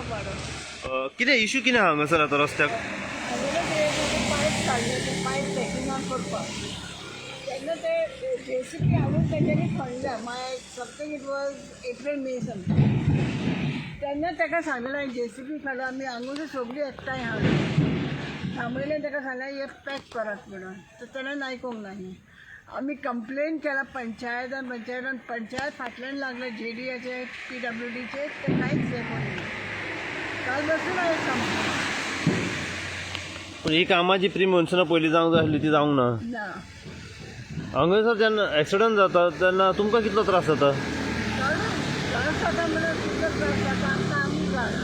कितें इश्यू कितें आहा हांगासर आतां रस्त्याक? पायप काडले ते पायप पॅकिंगाक करपाक तेन्ना ते जेसीबी हाडून तेच्यांनी खणल्या my something it was April May something तेन्ना ताका सांगलें जेसीबी काडून आमी हांगूच सगळीं एकठांय हाडून थांबयलें ताका सांगलें हे पॅक करात म्हणून तर ताणें आयकूंक नाही आमी कंप्लेन केला पंचायत फाटल्यान लागले JDAचे PWDचे ते कांयच हे करिना काल बसून आहे कंप्लेन पूण ही कामां जी प्री मॉन्सुना पयलीं जावंक जाय आसली ती जावंक ना. ना हांगासर जेन्ना एक्सिडंट जाता तेन्ना तुमकां कितलो त्रास जाता? त्रास जाता म्हणल्यार कितलो त्रास जाता आमकां आमी जाणा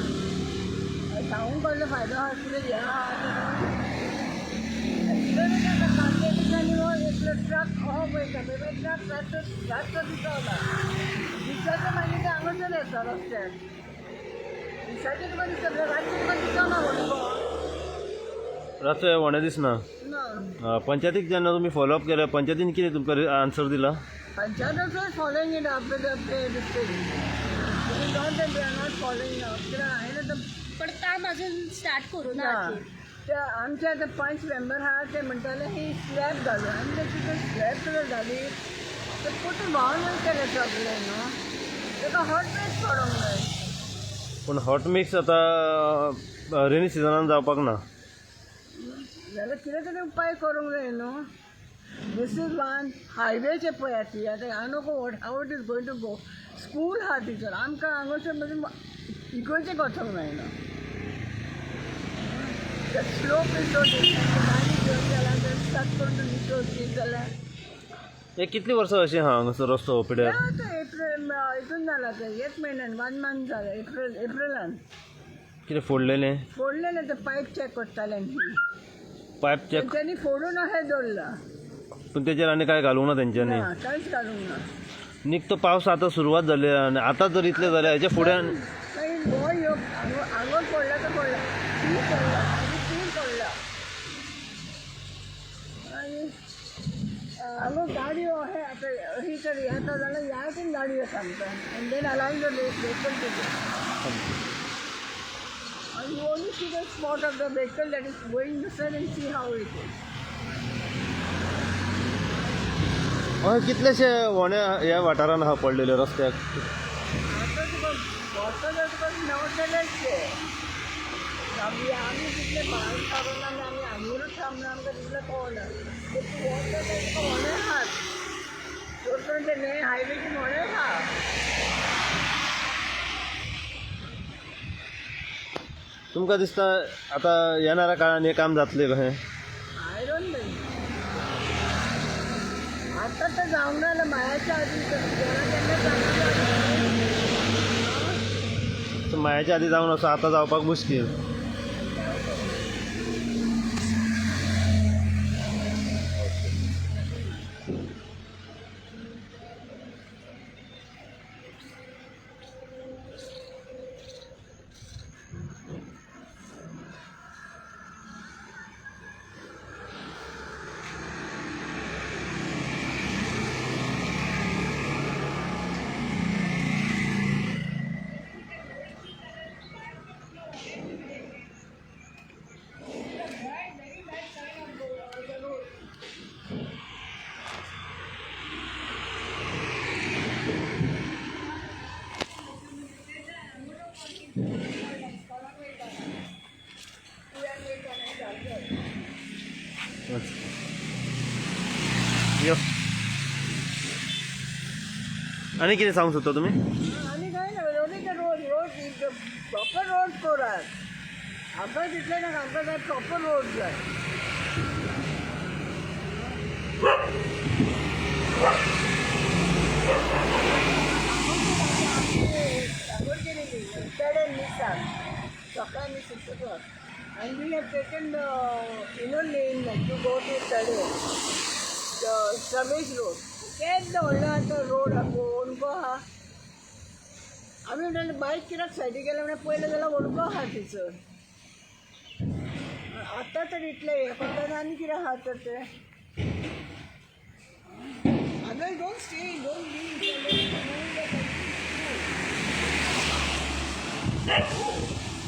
सांगूंक कसलो फायदो आहा कितें हें आहा कांदे दिसांनी हो एकलो ट्रक हो पळयता ट्रक रातचो दिसवला दिसाचो मागीर ते हांगासर येता रस्त्यार दिसाचें तुका दिसता रातचें तुका दिसना व्हडलो रातचो व्हडे दिसना. ना पंचायतीक जेन्ना तुमी फॉलोअप केलें पंचायतीन कितें तुमकां आन्सर दिला? Panchayat also is following it up with this thing. It is not that they are not following up. कित्याक हांवें आतां पण काम अजून स्टार्ट करू ना ना ते आमचे आतां 5 मेंबर आहा ते म्हणटाले ही स्लॅब घालून आमी तशी तर स्लॅब सुद्दां घाली तर कुठे व्हांवन वयतले सगळे न्हू ताका हॉट मिक्स पडोंक जाय. पूण हॉट मिक्स आतां रेनी सिजनान जावपाक ना. जाल्यार कितें तरी उपाय करूंक जाय न्हू. This is one हायवेचे पळयात ती आतां हांव नको हाव it is going to go school आहा टिचर आमकां हांगासर म्हणजे इगोर्जेक वचोंक जायना. स्लोप इज सो गाडी घेवन जाल्यार स्टार्ट करून तूं निसोवची जाल्यार हे कितलीं वर्सां अशें आहा हांगासर रस्तो हो पिड्यार? आतां एप्रील हितून जाला ते 1 म्हयन्यान 1 मंथ जालें एप्रिलान कितें फोडलेलें? फोडलेलें ते पायप चॅक करताले पायप चॅक त्यांनी फोडून अशें दवरला पूण तेचेर आनी काय घालूंक ना तेंच्यांनी. ना कांयच घालूंक ना. निकतो पावस आतां सुरवात जाली आनी आतां जर इतलें जालें हेच्या फुडें काही हो योग आंगोर पडला तर पडला ती पडला आनी ती पडला आनी हांगो गाडयो अशें आतां अशी तरी येता जाल्यार ह्या सायडीन गाडयो सांगता आनी then align the vehicle to and you only see the spot of the vehicle that is going this side and see how it is. हय कितलेशे व्हड्या ह्या वाठारान आहा पडलेले रस्त्याक. आता तुका वॉटर जर तुका मेवटलेच ते आमी तितले भायर काडून आमी हांगूरच थांबना आमकां तितलें कळना वॉटर ते तुका व्हडे आहात चड करून ते न्हंय हायवेची व्हडे आहा. तुमकां दिसता आतां येणाऱ्या काळान हें काम जातलें कशें? आय डोंट नो आतां तर जावंक ना जाल्यार मायाच्या आदी केन्ना मायाच्या आदी जावन असो आतां जावपाक मुश्कील. यो आनी कितें सांगूंक सोदता तुमी? आनी काय ना रोड प्रॉपर रोड करात आमकां तितलें नाका आमकां काय प्रॉपर रोड जाय. सकाळी 6 o'clock and we have taken the lane like to go to Tade, the Ramesh road. केन्ना व्हडलो आतां रोड वणको आहा आमी म्हणटाले बायक कित्याक सायडीक गेले म्हणल्यार पयलें जाल्यार वणको आहा थंयसर आतां तर इतलें हें करता आनी कितें आहा तर तें Others don't stay, don't leave.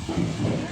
आहे